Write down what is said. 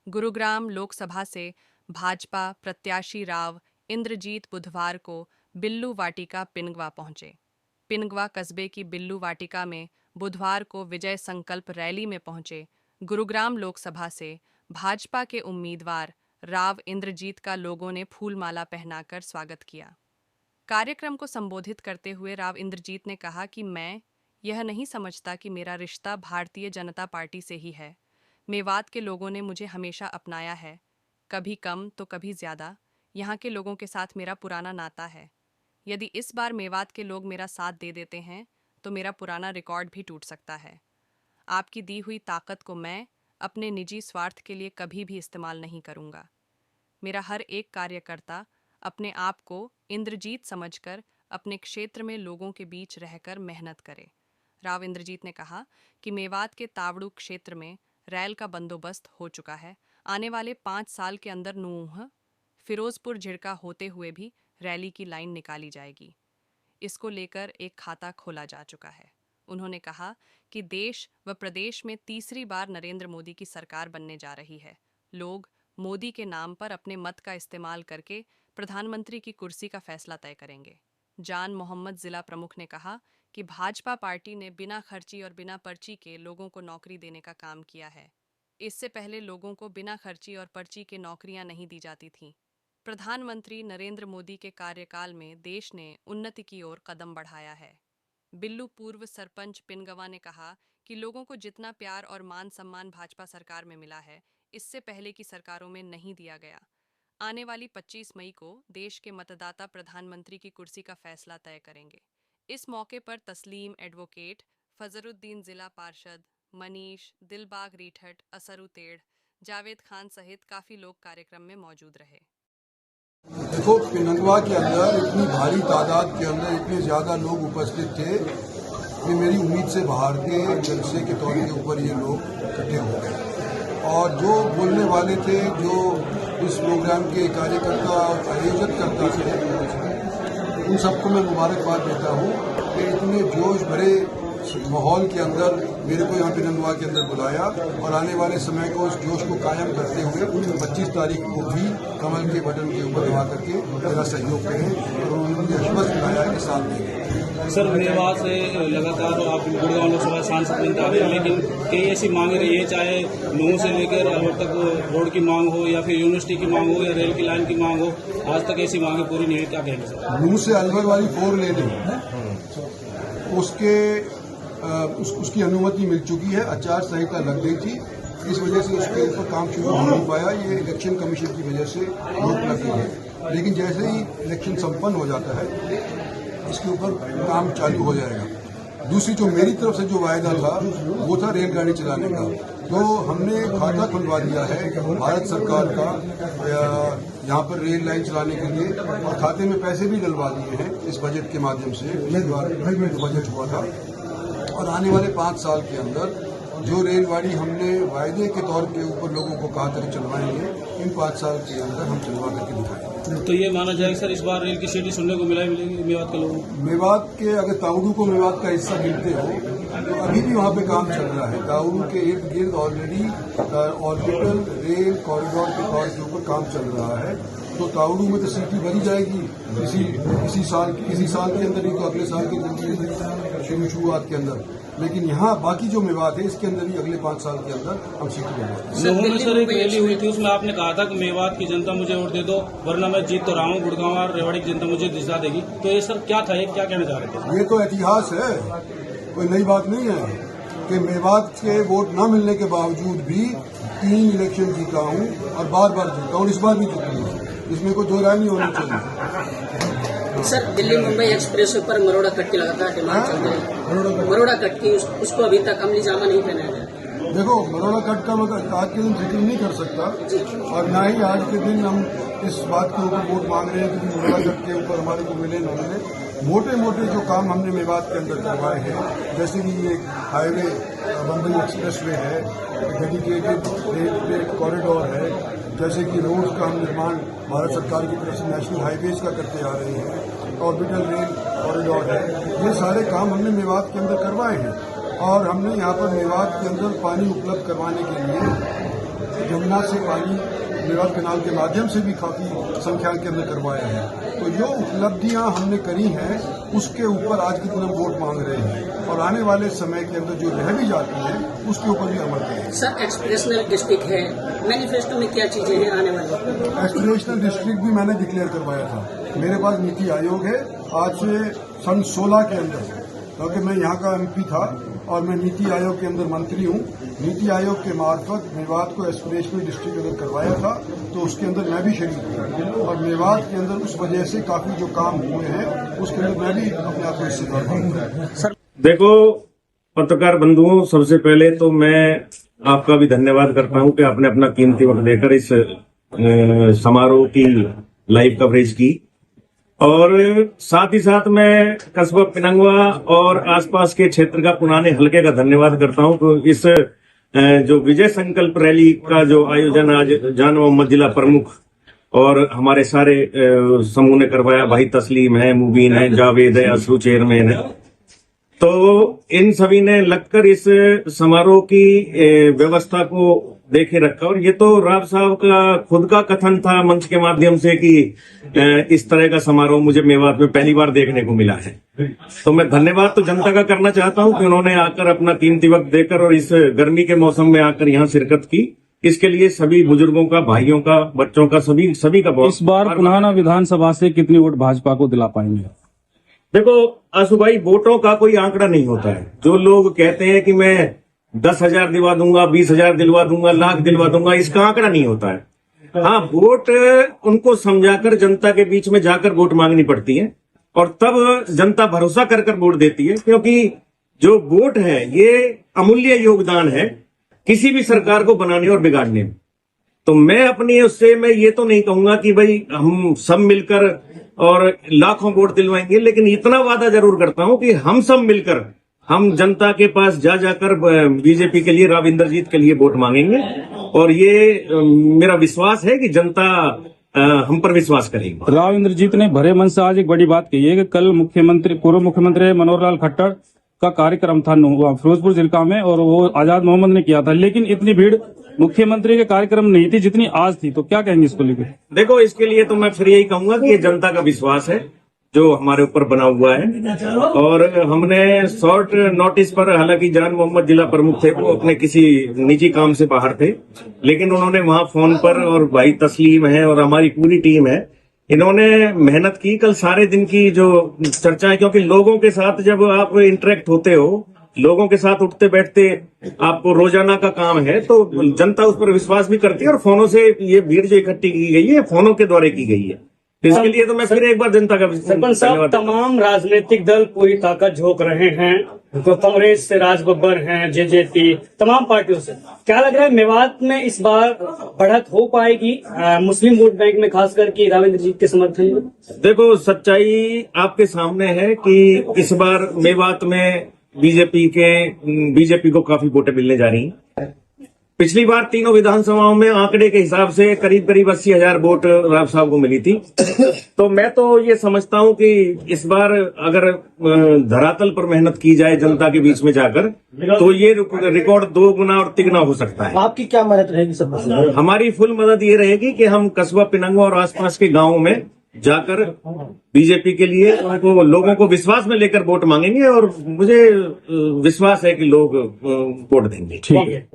गुरुग्राम लोकसभा से भाजपा प्रत्याशी राव इंद्रजीत बुधवार को बिल्लू वाटिका पिनगवा पहुंचे। पिनगवा कस्बे की बिल्लू वाटिका में बुधवार को विजय संकल्प रैली में पहुंचे गुरुग्राम लोकसभा से भाजपा के उम्मीदवार राव इंद्रजीत का लोगों ने फूलमाला पहनाकर स्वागत किया। कार्यक्रम को संबोधित करते हुए राव इंद्रजीत ने कहा कि मैं यह नहीं समझता कि मेरा रिश्ता भारतीय जनता पार्टी से ही है। मेवात के लोगों ने मुझे हमेशा अपनाया है, कभी कम तो कभी ज़्यादा। यहाँ के लोगों के साथ मेरा पुराना नाता है। यदि इस बार मेवात के लोग मेरा साथ दे देते हैं तो मेरा पुराना रिकॉर्ड भी टूट सकता है। आपकी दी हुई ताकत को मैं अपने निजी स्वार्थ के लिए कभी भी इस्तेमाल नहीं करूँगा। मेरा हर एक कार्यकर्ता अपने आप को इंद्रजीत समझकर अपने क्षेत्र में लोगों के बीच रहकर मेहनत करे। राव इंद्रजीत ने कहा कि मेवात के तावड़ू क्षेत्र में रैल का बंदोबस्त हो चुका है। आने वाले 5 साल के अंदर नूंह फिरोजपुर झिड़का होते हुए भी रैली की लाइन निकाली जाएगी। इसको लेकर एक खाता खोला जा चुका है। उन्होंने कहा कि देश व प्रदेश में तीसरी बार नरेंद्र मोदी की सरकार बनने जा रही है। लोग मोदी के नाम पर अपने मत का इस्तेमाल करके प्रधानमंत्री की कुर्सी का फैसला तय करेंगे। जान मोहम्मद जिला प्रमुख ने कहा कि भाजपा पार्टी ने बिना खर्ची और बिना पर्ची के लोगों को नौकरी देने का काम किया है। इससे पहले लोगों को बिना खर्ची और पर्ची के नौकरियां नहीं दी जाती थीं। प्रधानमंत्री नरेंद्र मोदी के कार्यकाल में देश ने उन्नति की ओर कदम बढ़ाया है। बिल्लू पूर्व सरपंच पिनगवा ने कहा कि लोगों को जितना प्यार और मान सम्मान भाजपा सरकार में मिला है, इससे पहले की सरकारों में नहीं दिया गया। आने वाली 25 मई को देश के मतदाता प्रधानमंत्री की कुर्सी का फैसला तय करेंगे। इस मौके पर तस्लीम एडवोकेट, फजरुद्दीन जिला पार्षद, मनीष, दिलबाग रीठट, असरू तेड़, जावेद खान सहित काफी लोग कार्यक्रम में मौजूद रहे। देखो, पिनगवा के अंदर इतनी भारी तादाद के अंदर इतने ज्यादा लोग उपस्थित थे कि मेरी उम्मीद से बाहर के जलसे के तौर के ऊपर ये लोग इकट्ठे हो गए। और जो बोलने वाले थे, जो इस प्रोग्राम के कार्यकर्ता और आयोजक करता थे, उन सबको मैं मुबारकबाद देता हूँ कि इतने जोश भरे माहौल के अंदर मेरे को यहाँ पिनगवा के अंदर बुलाया और आने वाले समय को उस जोश को कायम करते हुए 25 तारीख को भी कमल के बटन के ऊपर दबा करके मेरा सहयोग करें और उन्होंने मुझे आश्वस्त दिलाया कि साथ देंगे। सर, मेवात से लगातार आप गुड़गांव लोकसभा सांसद बनते आ रहे हैं, लेकिन कई ऐसी मांगे रही है, चाहे नूंह से लेकर अलवर तक रोड की मांग हो या फिर यूनिवर्सिटी की मांग हो या रेल की लाइन की मांग हो, आज तक ऐसी मांगे पूरी नहीं है। क्या कहेंगे सर? नूंह से अलवर वाली 4 लेने उसकी अनुमति मिल चुकी है। आचार संहिता लग गई थी, इस वजह से उसके ऊपर काम शुरू हो नहीं पाया। ये इलेक्शन कमीशन की वजह से रोक लगी है, लेकिन जैसे ही इलेक्शन संपन्न हो जाता है इसके ऊपर काम चालू हो जाएगा। दूसरी जो मेरी तरफ से जो वायदा था वो था रेलगाड़ी चलाने का, तो हमने खाता खुलवा दिया है भारत सरकार का यहाँ पर रेल लाइन चलाने के लिए, और खाते में पैसे भी डलवा दिए हैं इस बजट के माध्यम से। बजट हुआ था और आने वाले 5 साल के अंदर जो रेलगाड़ी हमने वायदे के तौर के ऊपर लोगों को कहा था कि चलवाएंगे, इन 5 साल के अंदर हम चलवा करके दिखाएंगे। तो ये माना जाएगा सर, इस बार रेल की सीटें सुनने को मिलेगी मेवात के लोगों को? मेवात के अगर ताउड़ू को मेवात का हिस्सा गिनते हो तो अभी भी वहाँ पे काम चल रहा है। ताउड़ू के इर्द गिर्द ऑलरेडी ऑर्बिटल रेल कॉरिडोर के तौर के ऊपर काम चल रहा है, तो ताउड़ू में तो सीटें भरी जाएगी इसी साल के अंदर ही, तो अगले साल के शुरुआत के अंदर। लेकिन यहाँ बाकी जो मेवात है इसके अंदर ही अगले 5 साल के अंदर हम सीटें बनाएंगे। नूंह में सर एक रैली हुई थी, उसमें आपने कहा था कि मेवात की जनता मुझे वोट दे दो वरना मैं जीत तो रहा हूँ, गुड़गांव और रेवाड़ी की जनता मुझे दिशा देगी। तो ये सर क्या था, ये क्या कहना चाह रहे थे? ये तो इतिहास है, कोई नई बात नहीं है कि मेवात के वोट न मिलने के बावजूद भी 3 इलेक्शन जीता हूँ और बार जीता हूँ, इस बार भी जीतूंगा। इसमें कोई दो राय नहीं होनी चाहिए। सर, दिल्ली मुंबई एक्सप्रेस पर मरोड़ा कट की लगातार डिमांड चल रही है। मरोड़ा कट की उसको अभी तक अमली जामा नहीं पहनाया गया। देखो, मरोड़ा कट का मतलब आज के दिन जिक्र नहीं कर सकता और ना ही आज के दिन हम इस बात के ऊपर वोट मांग रहे हैं कि मरोड़ा कट के ऊपर हमारे को मिले न मिले। मोटे जो काम हमने मेवात के अंदर करवाए हैं, जैसे कि ये हाईवे बंबई एक्सप्रेस वे है, डेडिकेटेड रेल कॉरिडोर है, जैसे कि रोड्स का हम निर्माण भारत सरकार की तरफ से नेशनल हाईवेज का करते आ रहे हैं, ऑर्बिटल रेल कॉरिडोर है, ये सारे काम हमने मेवात के अंदर करवाए हैं। और हमने यहाँ पर मेवात के अंदर पानी उपलब्ध करवाने के लिए यमुना से पानी मेवात कैनाल के माध्यम से भी काफी संख्या के अंदर करवाया है। तो जो उपलब्धियां हमने करी हैं उसके ऊपर आज के दिन हम वोट मांग रहे हैं और आने वाले समय के अंदर जो रह भी जाती है उसके ऊपर भी अमल करेंगे। सर, एक्सप्रेशनल डिस्ट्रिक्ट है, मैनिफेस्टो में क्या चीजें हैं आने वाली? एस्पिरेशनल डिस्ट्रिक्ट भी मैंने डिक्लेयर करवाया था। मेरे पास नीति आयोग है आज से सन 16 के अंदर, क्योंकि मैं यहाँ का एमपी था और मैं नीति आयोग के अंदर मंत्री हूँ। नीति आयोग के मार्फत मेवात को एस्पिरेशनल डिस्ट्रिक्ट अगर करवाया था तो उसके अंदर मैं भी शरीक हूँ और मेवात के अंदर उस वजह से काफी जो काम हुए हैं उसके अंदर मैं भी अपने आप को हिस्सेदार हूँ। देखो पत्रकार बंधुओं, सबसे पहले तो मैं आपका भी धन्यवाद करता हूं कि आपने अपना कीमती वक्त देकर इस समारोह की लाइव कवरेज की। और साथ ही साथ मैं कस्बा पिनंगवा और आसपास के क्षेत्र का पुराने हलके का धन्यवाद करता हूं। तो इस जो विजय संकल्प रैली का जो आयोजन आज जान मोहम्मद जिला प्रमुख और हमारे सारे समूह ने करवाया, भाई तस्लीम है, मुबीन है, जावेद है, असरू चेयरमैन है, तो इन सभी ने लगकर इस समारोह की व्यवस्था को देखे रखा। और ये तो राव साहब का खुद का कथन था मंच के माध्यम से कि इस तरह का समारोह मुझे मेवात में पहली बार देखने को मिला है। तो मैं धन्यवाद तो जनता का करना चाहता हूं कि उन्होंने आकर अपना कीमती वक्त देकर और इस गर्मी के मौसम में आकर यहाँ शिरकत की। इसके लिए सभी बुजुर्गों का, भाइयों का, बच्चों का, सभी का बहुत। इस बार पुनाना विधानसभा से कितनी वोट भाजपा को दिला पाएंगे? देखो आशु भाई, वोटों का कोई आंकड़ा नहीं होता है। जो लोग कहते हैं कि मैं 10,000 दिलवा दूंगा, 20,000 दिलवा दूंगा, लाख दिलवा दूंगा, इसका आंकड़ा नहीं होता है। हाँ, वोट उनको समझाकर जनता के बीच में जाकर वोट मांगनी पड़ती है और तब जनता भरोसा कर कर वोट देती है, क्योंकि जो वोट है ये अमूल्य योगदान है किसी भी सरकार को बनाने और बिगाड़ने में। तो मैं अपनी उससे मैं ये तो नहीं कहूंगा कि भाई हम सब मिलकर और लाखों वोट दिलवाएंगे, लेकिन इतना वादा जरूर करता हूं कि हम सब मिलकर हम जनता के पास जाकर बीजेपी के लिए, राव इंद्रजीत के लिए वोट मांगेंगे। और ये मेरा विश्वास है कि जनता हम पर विश्वास करेगी। राव इंद्रजीत ने भरे मन से आज एक बड़ी बात कही है कि कल पूर्व मुख्यमंत्री मनोहर लाल खट्टर का कार्यक्रम था फिरोजपुर जिला में और वो आजाद मोहम्मद ने किया था, लेकिन इतनी भीड़ मुख्यमंत्री के कार्यक्रम नहीं थी जितनी आज थी। तो क्या कहेंगे इसको लेकर? देखो, इसके लिए तो मैं फिर यही कहूंगा कि ये जनता का विश्वास है जो हमारे ऊपर बना हुआ है। और हमने शॉर्ट नोटिस पर, हालांकि जान मोहम्मद जिला प्रमुख थे, वो अपने किसी निजी काम से बाहर थे, लेकिन उन्होंने वहां फोन पर, और भाई तस्लीम है और हमारी पूरी टीम है, इन्होंने मेहनत की। कल सारे दिन की जो चर्चा है, क्योंकि लोगों के साथ जब आप इंटरेक्ट होते हो, लोगों के साथ उठते बैठते आपको रोजाना का काम है, तो जनता उस पर विश्वास भी करती है। और फोनों से ये भीड़ जो इकट्ठी की गई है, फोनों के द्वारा की गई है। इसके लिए तो मैं फिर एक बार जनता का सरपंच साहब, तमाम राजनीतिक दल पूरी ताकत झोंक रहे हैं, तो कांग्रेस से राज बब्बर हैं, जेजेपी, तमाम पार्टियों से। क्या लग रहा है मेवात में इस बार बढ़त हो पाएगी मुस्लिम वोट बैंक में, खासकर कि राव इंद्रजीत के समर्थन में? देखो, सच्चाई आपके सामने है कि इस बार मेवात में बीजेपी को काफी वोटें मिलने जा रही हैं। पिछली बार तीनों विधानसभाओं में आंकड़े के हिसाब से करीब 80,000 वोट राव साहब को मिली थी। तो मैं तो ये समझता हूं कि इस बार अगर धरातल पर मेहनत की जाए जनता के बीच में जाकर, तो ये रिकॉर्ड 2 गुना और 3 गुना हो सकता है। आपकी क्या मदद रहेगी सब? हमारी फुल मदद ये रहेगी कि हम कस्बा पिनंगवा और आसपास के गांवों में जाकर बीजेपी के लिए उनको, लोगों को विश्वास में लेकर वोट मांगेंगे और मुझे विश्वास है कि लोग वोट देंगे। ठीक है।